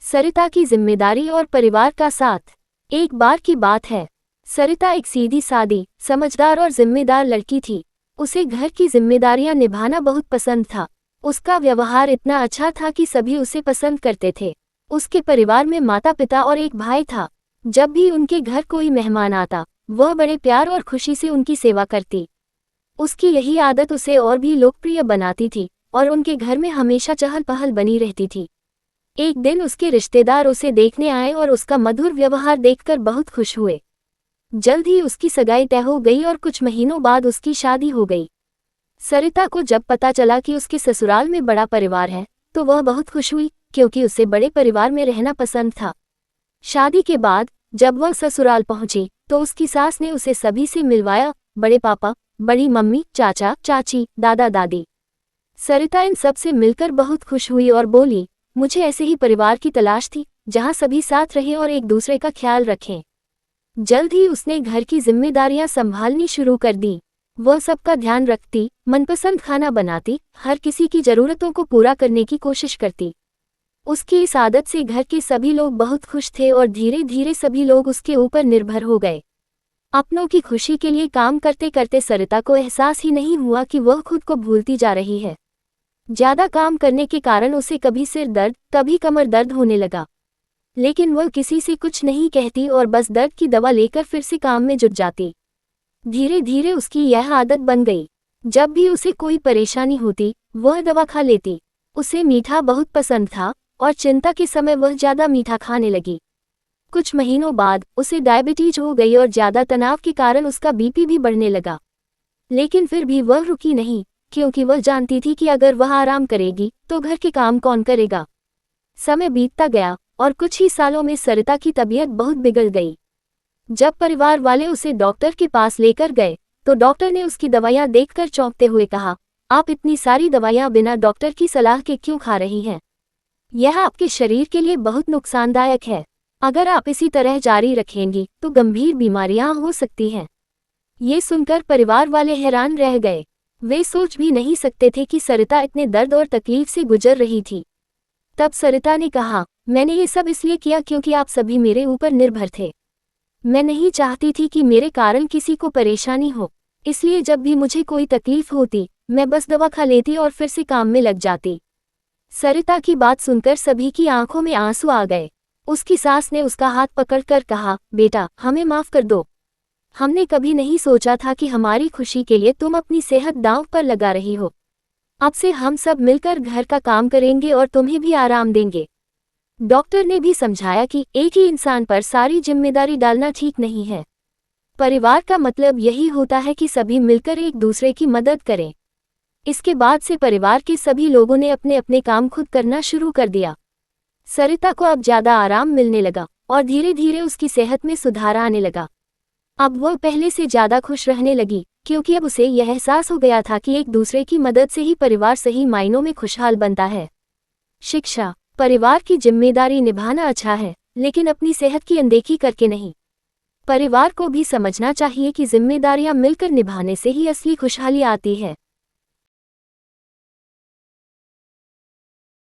सरिता की जिम्मेदारी और परिवार का साथ। एक बार की बात है, सरिता एक सीधी सादी, समझदार और जिम्मेदार लड़की थी। उसे घर की जिम्मेदारियां निभाना बहुत पसंद था। उसका व्यवहार इतना अच्छा था कि सभी उसे पसंद करते थे। उसके परिवार में माता पिता और एक भाई था। जब भी उनके घर कोई मेहमान आता, वह बड़े प्यार और खुशी से उनकी सेवा करती। उसकी यही आदत उसे और भी लोकप्रिय बनाती थी और उनके घर में हमेशा चहल पहल बनी रहती थी। एक दिन उसके रिश्तेदार उसे देखने आए और उसका मधुर व्यवहार देखकर बहुत खुश हुए। जल्द ही उसकी सगाई तय हो गई और कुछ महीनों बाद उसकी शादी हो गई। सरिता को जब पता चला कि उसके ससुराल में बड़ा परिवार है, तो वह बहुत खुश हुई, क्योंकि उसे बड़े परिवार में रहना पसंद था। शादी के बाद जब वह ससुराल पहुंची, तो उसकी सास ने उसे सभी से मिलवाया, बड़े पापा, बड़ी मम्मी, चाचा चाची, दादा दादी। सरिता इन सब से मिलकर बहुत खुश हुई और बोली, मुझे ऐसे ही परिवार की तलाश थी, जहां सभी साथ रहें और एक दूसरे का ख्याल रखें। जल्द ही उसने घर की जिम्मेदारियां संभालनी शुरू कर दी। वह सबका ध्यान रखती, मनपसंद खाना बनाती, हर किसी की जरूरतों को पूरा करने की कोशिश करती। उसकी इस आदत से घर के सभी लोग बहुत खुश थे और धीरे धीरे सभी लोग उसके ऊपर निर्भर हो गए। अपनों की खुशी के लिए काम करते करते सरिता को एहसास ही नहीं हुआ कि वह खुद को भूलती जा रही है। ज्यादा काम करने के कारण उसे कभी सिर दर्द, कभी कमर दर्द होने लगा। लेकिन वह किसी से कुछ नहीं कहती और बस दर्द की दवा लेकर फिर से काम में जुट जाती। धीरे धीरे उसकी यह आदत बन गई। जब भी उसे कोई परेशानी होती, वह दवा खा लेती। उसे मीठा बहुत पसंद था और चिंता के समय वह ज्यादा मीठा खाने लगी। कुछ महीनों बाद उसे डायबिटीज हो गई और ज्यादा तनाव के कारण उसका बीपी भी बढ़ने लगा। लेकिन फिर भी वह रुकी नहीं, क्योंकि वह जानती थी कि अगर वह आराम करेगी तो घर के काम कौन करेगा। समय बीतता गया और कुछ ही सालों में सरिता की तबीयत बहुत बिगड़ गई। जब परिवार वाले उसे डॉक्टर के पास लेकर गए, तो डॉक्टर ने उसकी दवाइयां देखकर चौंकते हुए कहा, आप इतनी सारी दवाइयां बिना डॉक्टर की सलाह के क्यों खा रही हैं? यह आपके शरीर के लिए बहुत नुकसानदायक है। अगर आप इसी तरह जारी रखेंगी तो गंभीर बीमारियां हो सकती हैं। ये सुनकर परिवार वाले हैरान रह गए। वे सोच भी नहीं सकते थे कि सरिता इतने दर्द और तकलीफ से गुजर रही थी। तब सरिता ने कहा, मैंने ये सब इसलिए किया क्योंकि आप सभी मेरे ऊपर निर्भर थे। मैं नहीं चाहती थी कि मेरे कारण किसी को परेशानी हो, इसलिए जब भी मुझे कोई तकलीफ होती, मैं बस दवा खा लेती और फिर से काम में लग जाती। सरिता की बात सुनकर सभी की आंखों में आंसू आ गए। उसकी सास ने उसका हाथ पकड़कर कहा, बेटा, हमें माफ कर दो। हमने कभी नहीं सोचा था कि हमारी खुशी के लिए तुम अपनी सेहत दांव पर लगा रही हो। अब से हम सब मिलकर घर का काम करेंगे और तुम्हें भी आराम देंगे। डॉक्टर ने भी समझाया कि एक ही इंसान पर सारी जिम्मेदारी डालना ठीक नहीं है। परिवार का मतलब यही होता है कि सभी मिलकर एक दूसरे की मदद करें। इसके बाद से परिवार के सभी लोगों ने अपने अपने काम खुद करना शुरू कर दिया। सरिता को अब ज्यादा आराम मिलने लगा और धीरे धीरे उसकी सेहत में सुधार आने लगा। अब वह पहले से ज्यादा खुश रहने लगी, क्योंकि अब उसे यह एहसास हो गया था कि एक दूसरे की मदद से ही परिवार सही मायनों में खुशहाल बनता है। शिक्षा। परिवार की जिम्मेदारी निभाना अच्छा है, लेकिन अपनी सेहत की अनदेखी करके नहीं। परिवार को भी समझना चाहिए कि जिम्मेदारियां मिलकर निभाने से ही असली खुशहाली आती है।